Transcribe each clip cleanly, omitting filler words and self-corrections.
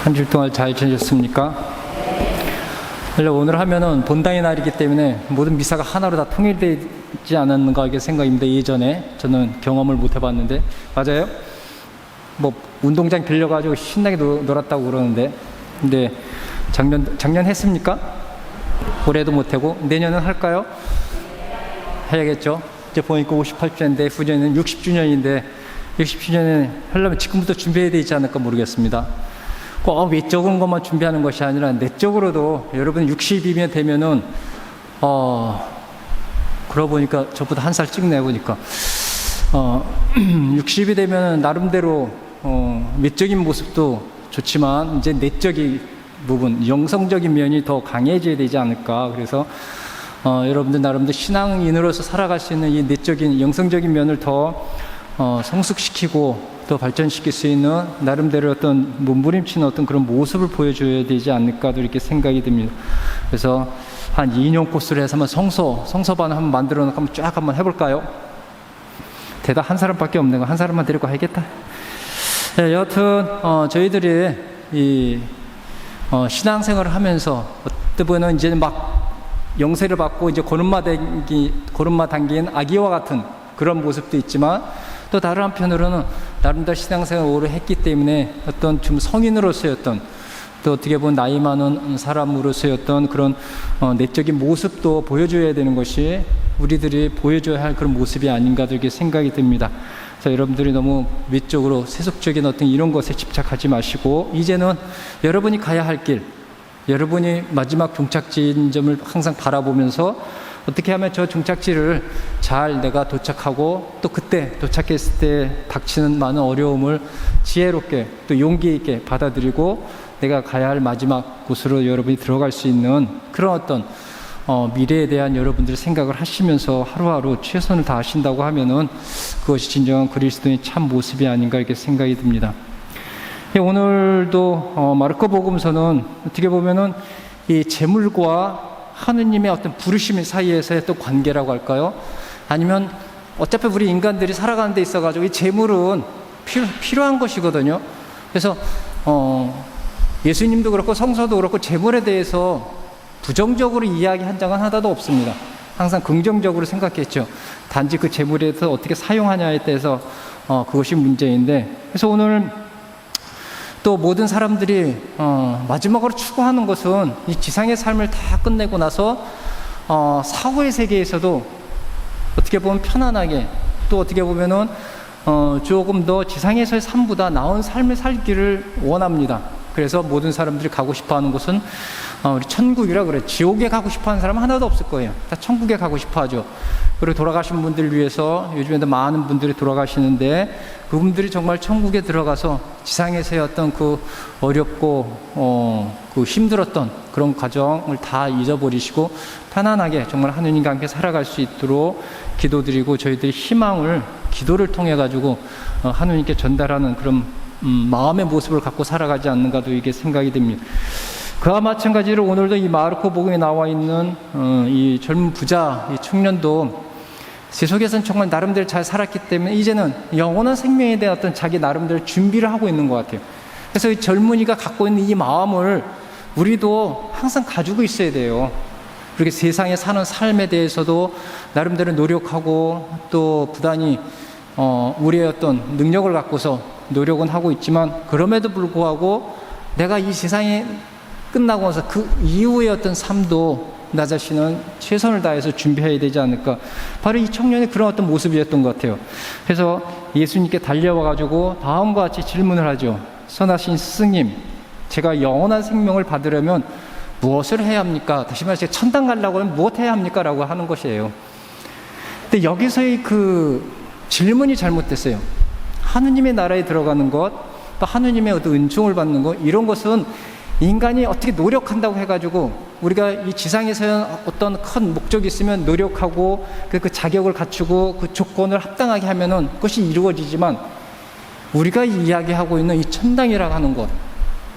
한 주 동안 잘 지내셨습니까? 원래 오늘 하면은 본당의 날이기 때문에 모든 미사가 하나로 다 통일되지 않았는가 이게 생각입니다. 예전에 저는 경험을 못 해봤는데. 맞아요? 뭐 운동장 빌려가지고 신나게 놀았다고 그러는데, 근데 작년 했습니까? 올해도 못하고 내년은 할까요? 해야겠죠. 이제 보니까 58주년인데 후년은 60주년인데 60주년에 하려면 지금부터 지금부터 준비해야 되지 않을까 모르겠습니다. 꼭 외적인 것만 준비하는 것이 아니라 내적으로도 여러분 60이면 되면은 그러고 보니까 저보다 한 살 찍네 보니까 60이 되면 나름대로 외적인 모습도 좋지만 이제 내적인 부분, 영성적인 면이 더 강해져야 되지 않을까. 그래서 여러분들 나름대로 신앙인으로서 살아갈 수 있는 이 내적인 영성적인 면을 더 성숙시키고 또 발전시킬 수 있는 나름대로 어떤 몸부림치는 어떤 그런 모습을 보여줘야 되지 않을까도 이렇게 생각이 듭니다. 그래서 한 2년 코스를 해서 한번 성서반 한번 만들어 놓고 한번 쫙 한번 해볼까요? 대답 한 사람밖에 없는 거 한 사람만 데리고 해야겠다. 네, 여하튼 저희들이 이 신앙생활을 하면서 어떤 분은 이제 막 영세를 받고 이제 고름마 당긴 아기와 같은 그런 모습도 있지만, 또 다른 한편으로는 나름대로 신앙생활을 오래 했기 때문에 어떤 좀 성인으로서의 어떤, 또 어떻게 보면 나이 많은 사람으로서의 어떤 그런 내적인 모습도 보여줘야 되는 것이 우리들이 보여줘야 할 그런 모습이 아닌가 이렇게 생각이 듭니다. 그래서 여러분들이 너무 외적으로 세속적인 어떤 이런 것에 집착하지 마시고, 이제는 여러분이 가야 할 길, 여러분이 마지막 종착지점을 항상 바라보면서 어떻게 하면 저 종착지를 잘 내가 도착하고, 또 그때 도착했을 때 닥치는 많은 어려움을 지혜롭게 또 용기 있게 받아들이고 내가 가야 할 마지막 곳으로 여러분이 들어갈 수 있는 그런 어떤 미래에 대한 여러분들의 생각을 하시면서 하루하루 최선을 다하신다고 하면은 그것이 진정한 그리스도인의 참 모습이 아닌가 이렇게 생각이 듭니다. 오늘도 마르코 복음서는 어떻게 보면은 이 재물과 하느님의 어떤 부르심 사이에서의 또 관계라고 할까요? 아니면 어차피 우리 인간들이 살아가는 데 있어가지고 이 재물은 필요한 것이거든요. 그래서 예수님도 그렇고 성서도 그렇고 재물에 대해서 부정적으로 이야기한 적은 하나도 없습니다. 항상 긍정적으로 생각했죠. 단지 그 재물에 대해서 어떻게 사용하냐에 대해서 그것이 문제인데, 그래서 오늘 또 모든 사람들이 마지막으로 추구하는 것은 이 지상의 삶을 다 끝내고 나서 사후의 세계에서도 어떻게 보면 편안하게, 또 어떻게 보면은 조금 더 지상에서의 삶보다 나은 삶을 살기를 원합니다. 그래서 모든 사람들이 가고 싶어하는 곳은 우리 천국이라 그래. 지옥에 가고 싶어하는 사람은 하나도 없을 거예요. 다 천국에 가고 싶어하죠. 그리고 돌아가신 분들을 위해서 요즘에도 많은 분들이 돌아가시는데, 그분들이 정말 천국에 들어가서 지상에서의 어떤 그 어렵고 그 힘들었던 그런 과정을 다 잊어버리시고 편안하게 정말 하느님과 함께 살아갈 수 있도록 기도드리고, 저희들이 희망을 기도를 통해 가지고 하느님께 전달하는 그런 마음의 모습을 갖고 살아가지 않는가도 이게 생각이 됩니다. 그와 마찬가지로 오늘도 이 마르코 복음에 나와 있는 이 젊은 부자, 이 청년도 세속에서는 정말 나름대로 잘 살았기 때문에 이제는 영원한 생명에 대한 어떤 자기 나름대로 준비를 하고 있는 것 같아요. 그래서 이 젊은이가 갖고 있는 이 마음을 우리도 항상 가지고 있어야 돼요. 그렇게 세상에 사는 삶에 대해서도 나름대로 노력하고, 또 부단히 우리의 어떤 능력을 갖고서 노력은 하고 있지만, 그럼에도 불구하고 내가 이 세상에 끝나고 나서 그 이후의 어떤 삶도 나 자신은 최선을 다해서 준비해야 되지 않을까. 바로 이 청년의 그런 어떤 모습이었던 것 같아요. 그래서 예수님께 달려와가지고 다음과 같이 질문을 하죠. 선하신 스승님, 제가 영원한 생명을 받으려면 무엇을 해야 합니까? 다시 말해서 천당 가려고 하면 무엇 해야 합니까? 라고 하는 것이에요. 근데 여기서의 그 질문이 잘못됐어요. 하느님의 나라에 들어가는 것, 또 하느님의 어떤 은총을 받는 것, 이런 것은 인간이 어떻게 노력한다고 해가지고 우리가 이 지상에서 어떤 큰 목적이 있으면 노력하고 그 자격을 갖추고 그 조건을 합당하게 하면은 그것이 이루어지지만, 우리가 이야기하고 있는 이 천당이라고 하는 것,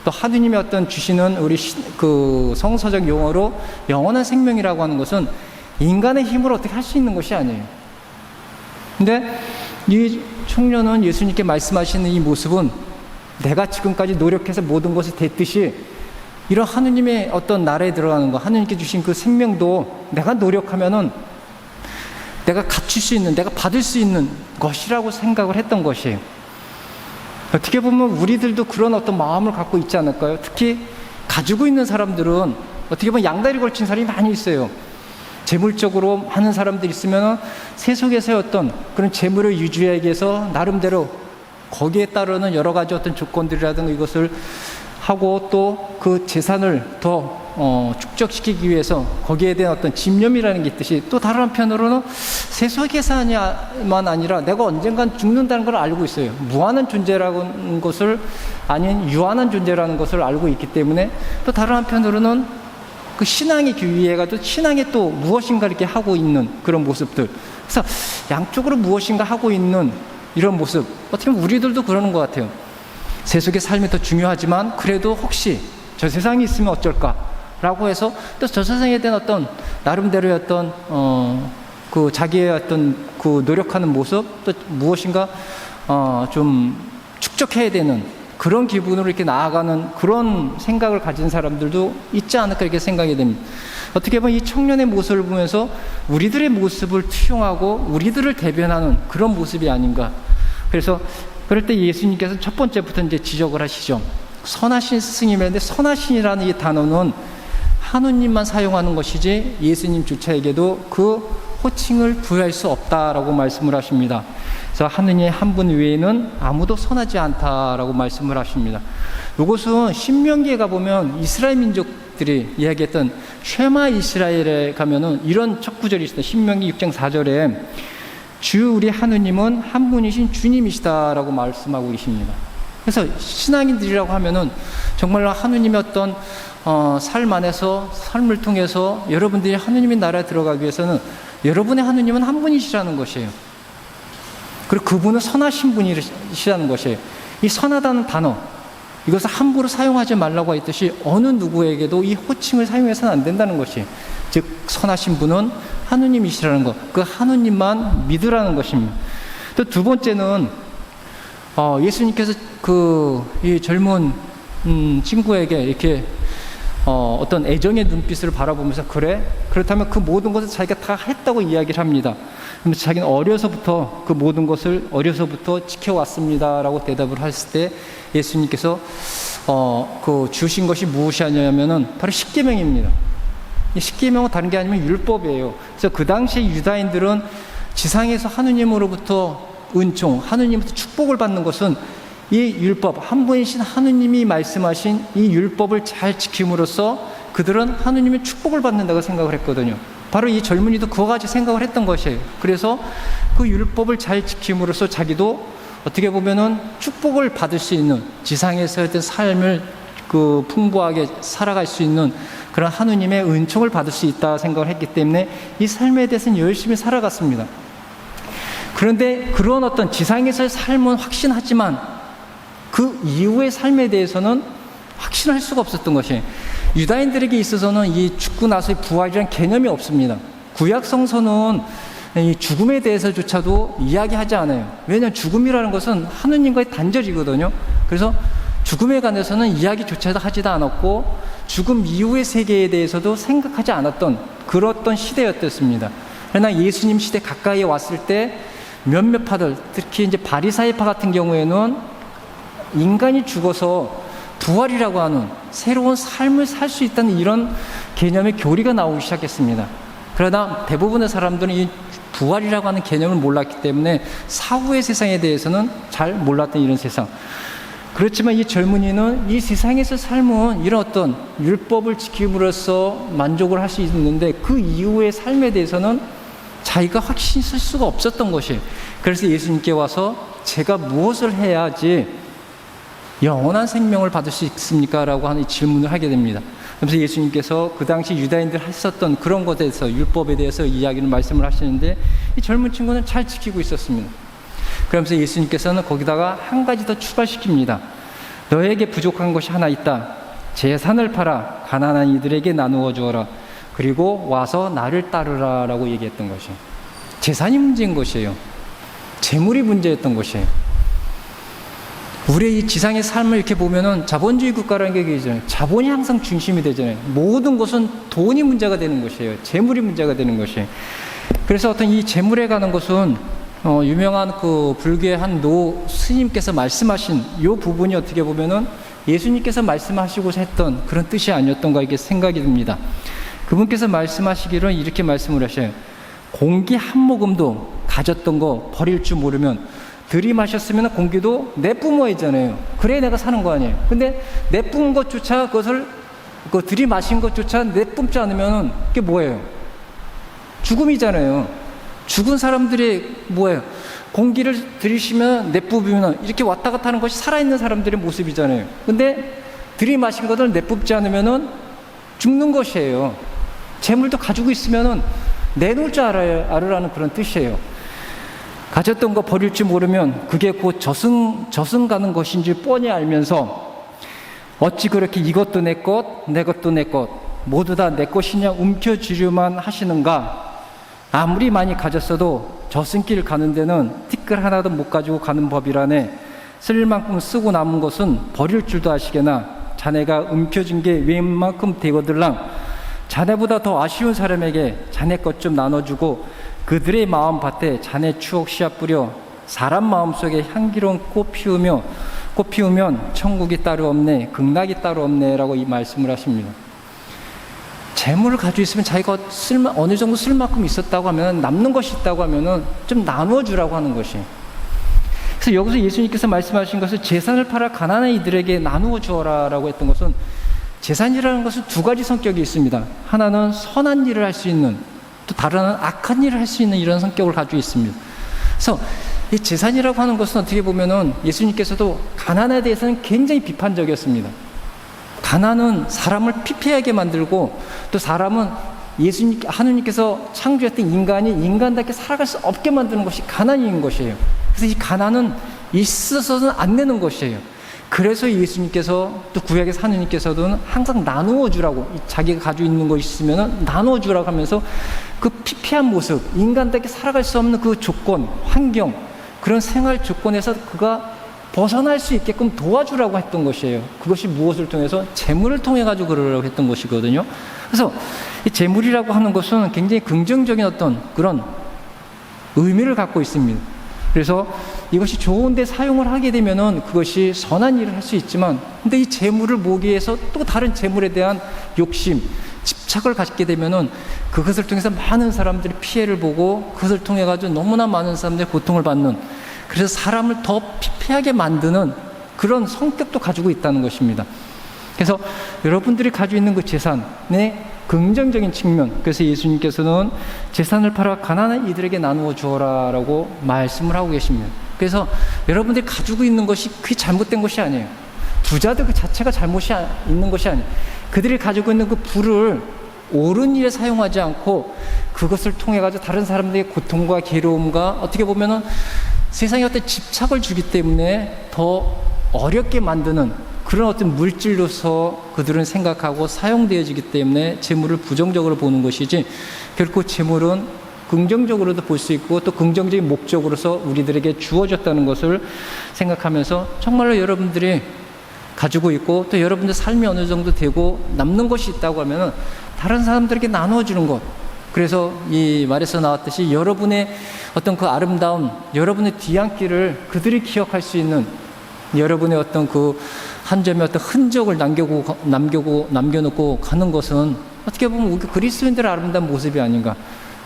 또 하느님의 어떤 주시는 우리 그 성서적 용어로 영원한 생명이라고 하는 것은 인간의 힘으로 어떻게 할 수 있는 것이 아니에요. 근데 이 청년은 예수님께 말씀하시는 이 모습은 내가 지금까지 노력해서 모든 것이 됐듯이 이런 하느님의 어떤 나라에 들어가는 거, 하느님께 주신 그 생명도 내가 노력하면은 내가 갖출 수 있는, 내가 받을 수 있는 것이라고 생각을 했던 것이에요. 어떻게 보면 우리들도 그런 어떤 마음을 갖고 있지 않을까요? 특히 가지고 있는 사람들은 어떻게 보면 양다리 걸친 사람이 많이 있어요. 재물적으로 하는 사람들이 있으면 세속에서의 어떤 그런 재물을 유지하기 위해서 나름대로 거기에 따르는 여러 가지 어떤 조건들이라든가 이것을 하고 또 그 재산을 더 축적시키기 위해서 거기에 대한 어떤 집념이라는 게 있듯이, 또 다른 한편으로는 세속에서만 아니라 내가 언젠간 죽는다는 걸 알고 있어요. 무한한 존재라는 것을, 아닌 유한한 존재라는 것을 알고 있기 때문에, 또 다른 한편으로는 그 신앙의 기회가 또 신앙에 또 무엇인가 이렇게 하고 있는 그런 모습들. 그래서 양쪽으로 무엇인가 하고 있는 이런 모습, 어떻게 보면 우리들도 그러는 것 같아요. 세속의 삶이 더 중요하지만 그래도 혹시 저 세상이 있으면 어쩔까라고 해서 또 저 세상에 대한 어떤 나름대로의 어떤 그 자기의 어떤 그 노력하는 모습, 또 무엇인가 좀 축적해야 되는 그런 기분으로 이렇게 나아가는 그런 생각을 가진 사람들도 있지 않을까 이렇게 생각이 됩니다. 어떻게 보면 이 청년의 모습을 보면서 우리들의 모습을 투영하고 우리들을 대변하는 그런 모습이 아닌가. 그래서 그럴 때 예수님께서 첫 번째부터 이제 지적을 하시죠. 선하신 스승님인데, 선하신이라는 이 단어는 하느님만 사용하는 것이지 예수님조차에게도 그 호칭을 부여할 수 없다라고 말씀을 하십니다. 그래서 하느님 한 분 외에는 아무도 선하지 않다라고 말씀을 하십니다. 이것은 신명기에 가보면 이스라엘 민족들이 이야기했던 쉐마 이스라엘에 가면은 이런 첫 구절이 있습니다. 신명기 6장 4절에 주 우리 하느님은 한 분이신 주님이시다라고 말씀하고 계십니다. 그래서 신앙인들이라고 하면은 정말로 하느님의 어떤 삶 안에서, 삶을 통해서 여러분들이 하느님의 나라에 들어가기 위해서는 여러분의 하느님은 한 분이시라는 것이에요. 그리고 그분은 선하신 분이시라는 것이에요. 이 선하다는 단어, 이것을 함부로 사용하지 말라고 했듯이 어느 누구에게도 이 호칭을 사용해서는 안 된다는 것이에요. 즉 선하신 분은 하느님이시라는 것, 그 하느님만 믿으라는 것입니다. 또 두 번째는 예수님께서 이 젊은 친구에게 이렇게 어떤 애정의 눈빛을 바라보면서, 그래? 그렇다면 그 모든 것을 자기가 다 했다고 이야기를 합니다. 그러면서 자기는 어려서부터 그 모든 것을 어려서부터 지켜왔습니다라고 대답을 했을 때 예수님께서 그 주신 것이 무엇이냐면은 바로 십계명입니다. 이 십계명은 다른 게 아니면 율법이에요. 그래서 그 당시 유다인들은 지상에서 하느님으로부터 은총, 하느님으로부터 축복을 받는 것은 이 율법, 한 분이신 하느님이 말씀하신 이 율법을 잘 지킴으로써 그들은 하느님의 축복을 받는다고 생각을 했거든요. 바로 이 젊은이도 그와 같이 생각을 했던 것이에요. 그래서 그 율법을 잘 지킴으로써 자기도 어떻게 보면은 축복을 받을 수 있는, 지상에서의 어떤 삶을 그 풍부하게 살아갈 수 있는 그런 하느님의 은총을 받을 수 있다 생각을 했기 때문에 이 삶에 대해서는 열심히 살아갔습니다. 그런데 그런 어떤 지상에서의 삶은 확신하지만 그 이후의 삶에 대해서는 확신할 수가 없었던 것이에요. 유다인들에게 있어서는 이 죽고 나서의 부활이라는 개념이 없습니다. 구약 성서는 이 죽음에 대해서조차도 이야기하지 않아요. 왜냐하면 죽음이라는 것은 하느님과의 단절이거든요. 그래서 죽음에 관해서는 이야기조차도 하지도 않았고 죽음 이후의 세계에 대해서도 생각하지 않았던 그런 시대였습니다. 그러나 예수님 시대 가까이에 왔을 때 몇몇 파들, 특히 이제 바리사이파 같은 경우에는 인간이 죽어서 부활이라고 하는 새로운 삶을 살 수 있다는 이런 개념의 교리가 나오기 시작했습니다. 그러나 대부분의 사람들은 이 부활이라고 하는 개념을 몰랐기 때문에 사후의 세상에 대해서는 잘 몰랐던 이런 세상. 그렇지만 이 젊은이는 이 세상에서 삶은 이런 어떤 율법을 지킴으로써 만족을 할 수 있는데 그 이후의 삶에 대해서는 자기가 확신이 쓸 수가 없었던 것이에요. 그래서 예수님께 와서 제가 무엇을 해야지 영원한 생명을 받을 수 있습니까? 라고 하는 질문을 하게 됩니다. 그래서 예수님께서 그 당시 유다인들 했었던 그런 것에 대해서, 율법에 대해서 이야기를 말씀을 하시는데 이 젊은 친구는 잘 지키고 있었습니다. 그러면서 예수님께서는 거기다가 한 가지 더 추가시킵니다. 너에게 부족한 것이 하나 있다. 재산을 팔아 가난한 이들에게 나누어 주어라. 그리고 와서 나를 따르라 라고 얘기했던 것이에요. 재산이 문제인 것이에요. 재물이 문제였던 것이에요. 우리의 이 지상의 삶을 이렇게 보면은 자본주의 국가라는 게 있잖아요. 자본이 항상 중심이 되잖아요. 모든 것은 돈이 문제가 되는 것이에요. 재물이 문제가 되는 것이에요. 그래서 어떤 이 재물에 관한 것은 유명한 그 불교의 한 노 스님께서 말씀하신 이 부분이 어떻게 보면은 예수님께서 말씀하시고자 했던 그런 뜻이 아니었던가 이게 생각이 듭니다. 그분께서 말씀하시기를 이렇게 말씀을 하셔요. 공기 한 모금도 가졌던 거 버릴 줄 모르면 들이마셨으면 공기도 내뿜어야잖아요. 그래야 내가 사는 거 아니에요. 근데 내뿜은 것조차 그것을 들이마신 것조차 내뿜지 않으면 그게 뭐예요? 죽음이잖아요. 죽은 사람들이 뭐예요? 공기를 들이쉬면 내뿜으면 이렇게 왔다 갔다 하는 것이 살아있는 사람들의 모습이잖아요. 근데 들이마신 것을 내뿜지 않으면 죽는 것이에요. 재물도 가지고 있으면 내놓을 줄 알으라는 그런 뜻이에요. 가졌던 거 버릴 줄 모르면 그게 곧 저승 가는 것인지 뻔히 알면서 어찌 그렇게 이것도 내 것, 내 것도 내 것, 모두 다 내 것이냐 움켜쥐려만 하시는가. 아무리 많이 가졌어도 저승길 가는 데는 티끌 하나도 못 가지고 가는 법이라네. 쓸 만큼 쓰고 남은 것은 버릴 줄도 아시게나 자네가 움켜쥔 게 웬만큼 되거들랑 자네보다 더 아쉬운 사람에게 자네 것 좀 나눠주고 그들의 마음 밭에 자네 추억 씨앗 뿌려 사람 마음속에 향기로운 꽃 피우면 천국이 따로 없네, 극락이 따로 없네 라고 이 말씀을 하십니다. 재물을 가지고 있으면 자기가 어느 정도 쓸 만큼 있었다고 하면 남는 것이 있다고 하면 좀 나누어 주라고 하는 것이. 그래서 여기서 예수님께서 말씀하신 것은 재산을 팔아 가난한 이들에게 나누어 주어라 라고 했던 것은 재산이라는 것은 두 가지 성격이 있습니다. 하나는 선한 일을 할 수 있는, 또 다른 악한 일을 할 수 있는 이런 성격을 가지고 있습니다. 그래서 이 재산이라고 하는 것은 어떻게 보면은 예수님께서도 가난에 대해서는 굉장히 비판적이었습니다. 가난은 사람을 피폐하게 만들고 또 사람은 하느님께서 창조했던 인간이 인간답게 살아갈 수 없게 만드는 것이 가난인 것이에요. 그래서 이 가난은 있어서는 안 되는 것이에요. 그래서 예수님께서 또 구약의 하느님께서도 항상 나누어 주라고, 자기가 가지고 있는 것이 있으면 나누어 주라고 하면서 그 피폐한 모습, 인간답게 살아갈 수 없는 그 조건, 환경, 그런 생활 조건에서 그가 벗어날 수 있게끔 도와주라고 했던 것이에요. 그것이 무엇을 통해서? 재물을 통해 가지고 그러라고 했던 것이거든요. 그래서 이 재물이라고 하는 것은 굉장히 긍정적인 어떤 그런 의미를 갖고 있습니다. 그래서 이것이 좋은데 사용을 하게 되면은 그것이 선한 일을 할 수 있지만, 근데 이 재물을 모으기 위해서 또 다른 재물에 대한 욕심, 집착을 갖게 되면은 그것을 통해서 많은 사람들이 피해를 보고 그것을 통해 가지고 너무나 많은 사람들이 고통을 받는, 그래서 사람을 더 피폐하게 만드는 그런 성격도 가지고 있다는 것입니다. 그래서 여러분들이 가지고 있는 그 재산의 긍정적인 측면, 그래서 예수님께서는 재산을 팔아 가난한 이들에게 나누어 주어라 라고 말씀을 하고 계십니다. 그래서 여러분들이 가지고 있는 것이 그게 잘못된 것이 아니에요. 부자들 그 자체가 잘못이 있는 것이 아니에요. 그들이 가지고 있는 그 부를 옳은 일에 사용하지 않고 그것을 통해 가지고 다른 사람들의 고통과 괴로움과 어떻게 보면은 세상에 어떤 집착을 주기 때문에 더 어렵게 만드는 그런 어떤 물질로서 그들은 생각하고 사용되어지기 때문에 재물을 부정적으로 보는 것이지, 결코 재물은 긍정적으로도 볼 수 있고 또 긍정적인 목적으로서 우리들에게 주어졌다는 것을 생각하면서 정말로 여러분들이 가지고 있고 또 여러분들 삶이 어느 정도 되고 남는 것이 있다고 하면 다른 사람들에게 나누어주는 것, 그래서 이 말에서 나왔듯이 여러분의 어떤 그 아름다운 여러분의 뒤안길을 그들이 기억할 수 있는, 여러분의 어떤 그 한 점의 어떤 흔적을 남겨놓고 가는 것은 어떻게 보면 우리 그리스도인들의 아름다운 모습이 아닌가,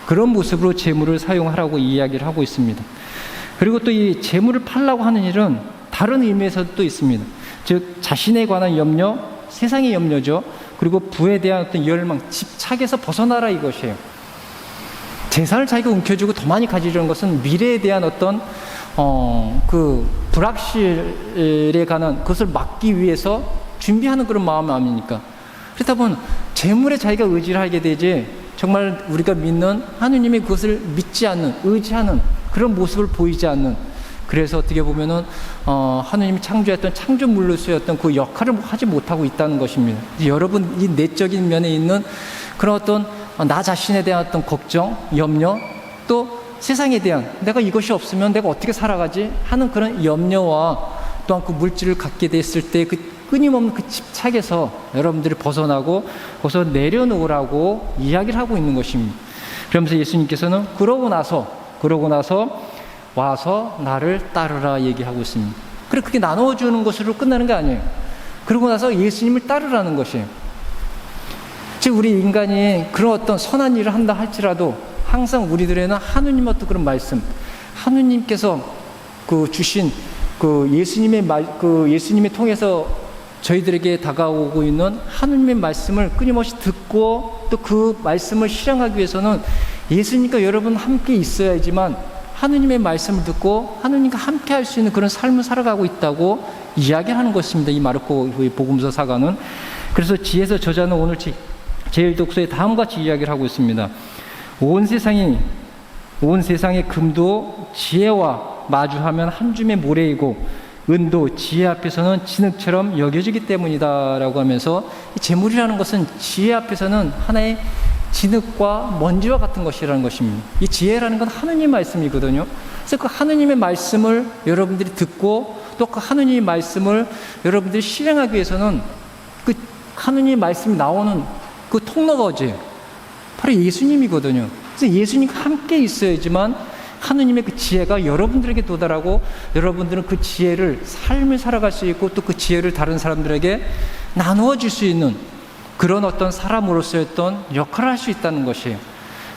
그런 모습으로 재물을 사용하라고 이야기를 하고 있습니다. 그리고 또 이 재물을 팔라고 하는 일은 다른 의미에서도 또 있습니다. 즉 자신에 관한 염려, 세상의 염려죠. 그리고 부에 대한 어떤 열망, 집착에서 벗어나라 이것이에요. 재산을 자기가 움켜쥐고 더 많이 가지려는 것은 미래에 대한 어떤 그 불확실에 관한 그것을 막기 위해서 준비하는 그런 마음 아닙니까? 그렇다 보면 재물에 자기가 의지를 하게 되지, 정말 우리가 믿는 하느님이 그것을 믿지 않는, 의지하는 그런 모습을 보이지 않는, 그래서 어떻게 보면은 하느님이 창조했던 창조물로서의 어떤 그 역할을 하지 못하고 있다는 것입니다. 여러분 이 내적인 면에 있는 그런 어떤 나 자신에 대한 어떤 걱정, 염려, 또 세상에 대한 내가 이것이 없으면 내가 어떻게 살아가지 하는 그런 염려와 또한 그 물질을 갖게 됐을 때 그 끊임없는 그 집착에서 여러분들이 벗어나고 거기서 내려놓으라고 이야기를 하고 있는 것입니다. 그러면서 예수님께서는 그러고 나서 와서 나를 따르라 얘기하고 있습니다. 그래, 그게 나눠주는 것으로 끝나는 게 아니에요. 그러고 나서 예수님을 따르라는 것이에요. 즉 우리 인간이 그런 어떤 선한 일을 한다 할지라도 항상 우리들에는 하느님 어떤 그런 말씀, 하느님께서 그 주신 그 예수님의 통해서 저희들에게 다가오고 있는 하느님의 말씀을 끊임없이 듣고 또 그 말씀을 실행하기 위해서는 예수님과 여러분 함께 있어야지만 하느님의 말씀을 듣고 하느님과 함께 할 수 있는 그런 삶을 살아가고 있다고 이야기하는 것입니다. 이 마르코 복음서 사가는. 그래서 지혜서 저자는 오늘 제1독서에 다음과 같이 이야기를 하고 있습니다. 온 세상의 금도 지혜와 마주하면 한 줌의 모래이고 은도 지혜 앞에서는 진흙처럼 여겨지기 때문이다 라고 하면서 이 재물이라는 것은 지혜 앞에서는 하나의 진흙과 먼지와 같은 것이라는 것입니다. 이 지혜라는 건 하느님 말씀이거든요. 그래서 그 하느님의 말씀을 여러분들이 듣고 또 그 하느님의 말씀을 여러분들이 실행하기 위해서는 그 하느님의 말씀이 나오는 그 통로거지 바로 예수님이거든요. 그래서 예수님과 함께 있어야지만 하느님의 그 지혜가 여러분들에게 도달하고 여러분들은 그 지혜를 삶을 살아갈 수 있고 또 그 지혜를 다른 사람들에게 나누어 줄 수 있는 그런 어떤 사람으로서의 어떤 역할을 할 수 있다는 것이에요.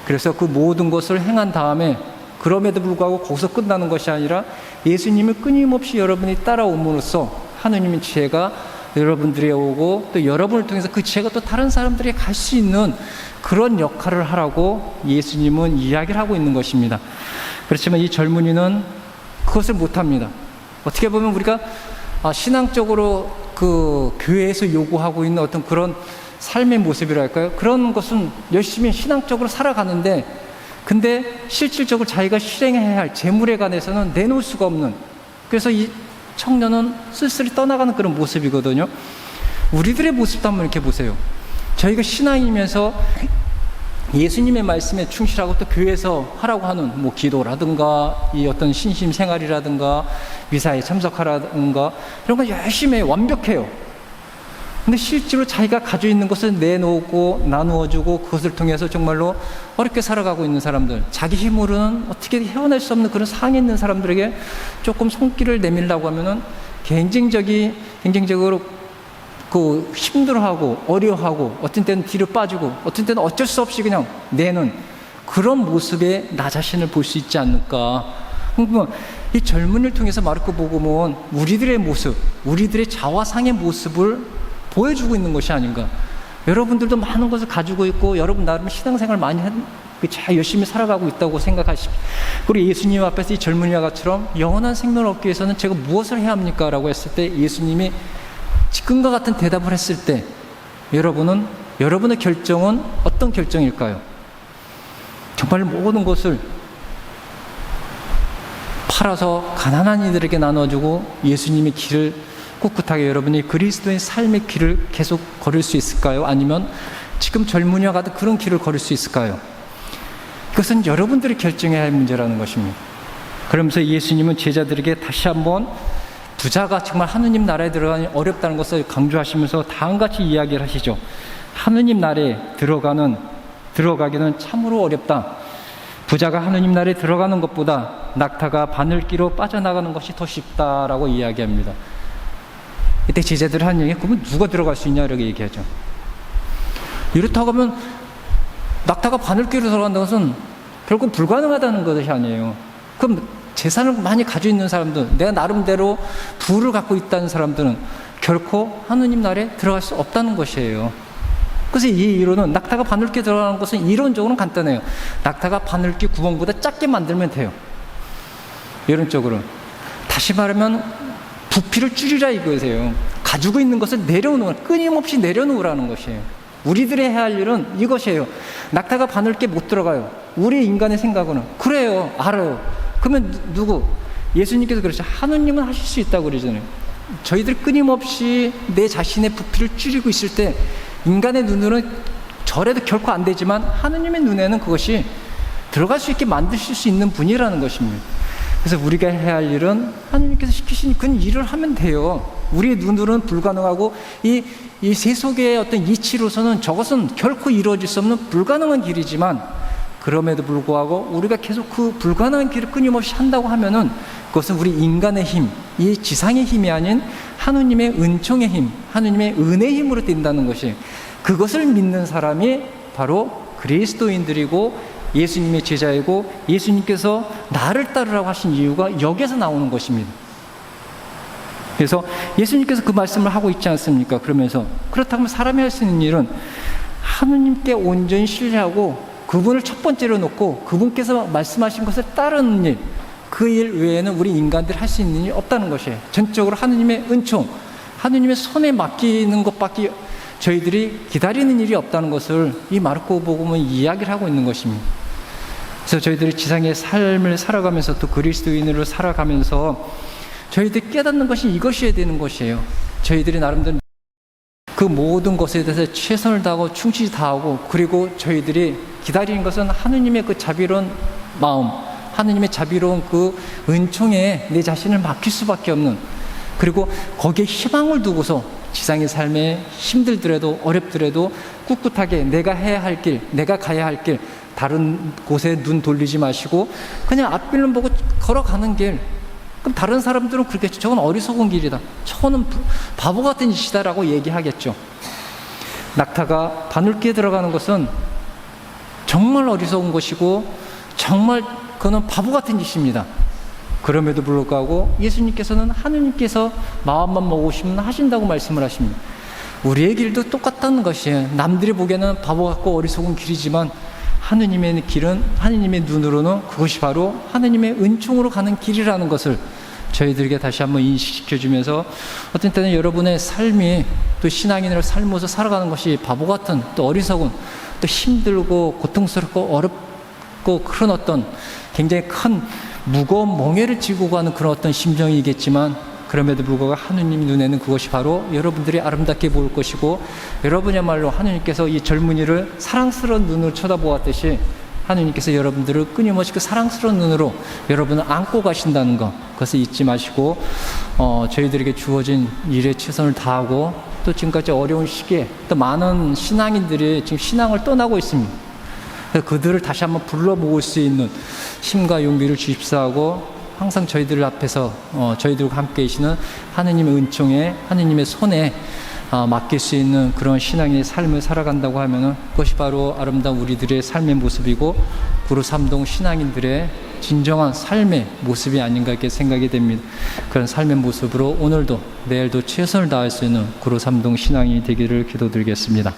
그래서 그 모든 것을 행한 다음에 그럼에도 불구하고 거기서 끝나는 것이 아니라 예수님을 끊임없이 여러분이 따라옴으로써 하느님의 지혜가 여러분들에게 오고 또 여러분을 통해서 그 지혜가 또 다른 사람들에게 갈 수 있는 그런 역할을 하라고 예수님은 이야기를 하고 있는 것입니다. 그렇지만 이 젊은이는 그것을 못합니다. 어떻게 보면 우리가 신앙적으로 그 교회에서 요구하고 있는 어떤 그런 삶의 모습이랄까요? 그런 것은 열심히 신앙적으로 살아가는데 근데 실질적으로 자기가 실행해야 할 재물에 관해서는 내놓을 수가 없는, 그래서 이 청년은 쓸쓸히 떠나가는 그런 모습이거든요. 우리들의 모습도 한번 이렇게 보세요. 저희가 신앙이면서 예수님의 말씀에 충실하고 또 교회에서 하라고 하는 뭐 기도라든가 이 어떤 신심 생활이라든가 미사에 참석하라든가 이런 거 열심히 해요. 완벽해요. 근데 실제로 자기가 가지고 있는 것을 내놓고 나누어주고 그것을 통해서 정말로 어렵게 살아가고 있는 사람들, 자기 힘으로는 어떻게 헤어날 수 없는 그런 상해 있는 사람들에게 조금 손길을 내밀려고 하면은 경쟁적으로 그 힘들어하고 어려워하고 어떤 때는 뒤로 빠지고 어떤 때는 어쩔 수 없이 그냥 내는 그런 모습에 나 자신을 볼 수 있지 않을까. 이 젊은이를 통해서 마르코 복음은 우리들의 모습, 우리들의 자화상의 모습을 보여주고 있는 것이 아닌가. 여러분들도 많은 것을 가지고 있고 여러분 나름 신앙생활 많이 잘 열심히 살아가고 있다고 생각하십시오. 그리고 예수님 앞에서 이 젊은이와 같처럼 영원한 생명을 얻기 위해서는 제가 무엇을 해야 합니까? 라고 했을 때 예수님이 지금과 같은 대답을 했을 때 여러분의 결정은 어떤 결정일까요? 정말 모든 것을 팔아서 가난한 이들에게 나눠주고 예수님의 길을 꿋꿋하게 여러분이 그리스도의 삶의 길을 계속 걸을 수 있을까요? 아니면 지금 젊은이와 같은 그런 길을 걸을 수 있을까요? 그것은 여러분들이 결정해야 할 문제라는 것입니다. 그러면서 예수님은 제자들에게 다시 한번 부자가 정말 하느님 나라에 들어가니 어렵다는 것을 강조하시면서 다음같이 이야기를 하시죠. 하느님 나라에 들어가기는 참으로 어렵다. 부자가 하느님 나라에 들어가는 것보다 낙타가 바늘기로 빠져나가는 것이 더 쉽다라고 이야기합니다. 이때 제자들이 하는 얘기, 그러면 누가 들어갈 수 있냐 이렇게 얘기하죠. 이렇다고 하면 낙타가 바늘기로 들어간다는 것은 결국 불가능하다는 것이 아니에요. 그럼 재산을 많이 가지고 있는 사람들, 내가 나름대로 부를 갖고 있다는 사람들은 결코 하느님 나라에 들어갈 수 없다는 것이에요. 그래서 이 이론은 낙타가 바늘기에 들어가는 것은 이론적으로는 간단해요. 낙타가 바늘기 구멍보다 작게 만들면 돼요. 이론적으로. 다시 말하면 부피를 줄이라 이거세요. 가지고 있는 것을 끊임없이 내려놓으라는 것이에요. 우리들이 해야 할 일은 이것이에요. 낙타가 바늘기에 못 들어가요. 우리 인간의 생각으로는 그래요. 알아요. 그러면 누구? 예수님께서 그러죠. 하느님은 하실 수 있다고 그러잖아요. 저희들 끊임없이 내 자신의 부피를 줄이고 있을 때 인간의 눈으로는 저래도 결코 안 되지만 하느님의 눈에는 그것이 들어갈 수 있게 만드실 수 있는 분이라는 것입니다. 그래서 우리가 해야 할 일은 하나님께서 시키신 그 일을 하면 돼요. 우리의 눈으로는 불가능하고 이 세속의 어떤 이치로서는 저것은 결코 이루어질 수 없는 불가능한 길이지만, 그럼에도 불구하고 우리가 계속 그 불가능한 길을 끊임없이 한다고 하면은 그것은 우리 인간의 힘, 이 지상의 힘이 아닌 하느님의 은총의 힘, 하느님의 은혜의 힘으로 된다는 것이, 그것을 믿는 사람이 바로 그리스도인들이고 예수님의 제자이고 예수님께서 나를 따르라고 하신 이유가 여기에서 나오는 것입니다. 그래서 예수님께서 그 말씀을 하고 있지 않습니까? 그러면서 그렇다면 사람이 할 수 있는 일은 하느님께 온전히 신뢰하고 그분을 첫 번째로 놓고 그분께서 말씀하신 것을 따르는 일, 그 일 외에는 우리 인간들이 할 수 있는 일이 없다는 것이에요. 전적으로 하느님의 은총, 하느님의 손에 맡기는 것밖에 저희들이 기다리는 일이 없다는 것을 이 마르코 복음은 이야기를 하고 있는 것입니다. 그래서 저희들이 지상의 삶을 살아가면서 또 그리스도인으로 살아가면서 저희들이 깨닫는 것이 이것이어야 되는 것이에요. 저희들이 나름대로 그 모든 것에 대해서 최선을 다하고 충실히 다하고, 그리고 저희들이 기다리는 것은 하느님의 그 자비로운 마음, 하느님의 자비로운 그 은총에 내 자신을 맡길 수밖에 없는, 그리고 거기에 희망을 두고서 지상의 삶에 힘들더라도 어렵더라도 꿋꿋하게 내가 해야 할 길, 내가 가야 할 길, 다른 곳에 눈 돌리지 마시고 그냥 앞길만 보고 걸어가는 길. 그럼 다른 사람들은 그렇겠죠. 저건 어리석은 길이다, 저거는 바보 같은 짓이다라고 얘기하겠죠. 낙타가 바늘기에 들어가는 것은 정말 어리석은 것이고 정말 그거는 바보 같은 짓입니다. 그럼에도 불구하고 예수님께서는 하느님께서 마음만 먹으시면 하신다고 말씀을 하십니다. 우리의 길도 똑같다는 것이에요. 남들이 보기에는 바보 같고 어리석은 길이지만 하느님의 길은, 하느님의 눈으로는 그것이 바로 하느님의 은총으로 가는 길이라는 것을 저희들에게 다시 한번 인식시켜주면서, 어떤 때는 여러분의 삶이 또 신앙인으로 살면서 살아가는 것이 바보 같은, 또 어리석은, 또 힘들고 고통스럽고 어렵고 그런 어떤 굉장히 큰 무거운 멍에를 지고 가는 그런 어떤 심정이겠지만, 그럼에도 불구하고 하느님 눈에는 그것이 바로 여러분들이 아름답게 보일 것이고, 여러분이야말로 하느님께서 이 젊은이를 사랑스러운 눈으로 쳐다보았듯이 하느님께서 여러분들을 끊임없이 그 사랑스러운 눈으로 여러분을 안고 가신다는 것, 그것을 잊지 마시고 저희들에게 주어진 일에 최선을 다하고, 또 지금까지 어려운 시기에 또 많은 신앙인들이 지금 신앙을 떠나고 있습니다. 그들을 다시 한번 불러 모을 수 있는 힘과 용기를 주십사하고, 항상 저희들 앞에서 저희들과 함께 계시는 하느님의 은총에, 하느님의 손에 맡길 수 있는 그런 신앙의 삶을 살아간다고 하면은 그것이 바로 아름다운 우리들의 삶의 모습이고 구루삼동 신앙인들의 진정한 삶의 모습이 아닌가 이렇게 생각이 됩니다. 그런 삶의 모습으로 오늘도 내일도 최선을 다할 수 있는 구루삼동 신앙이 되기를 기도드리겠습니다.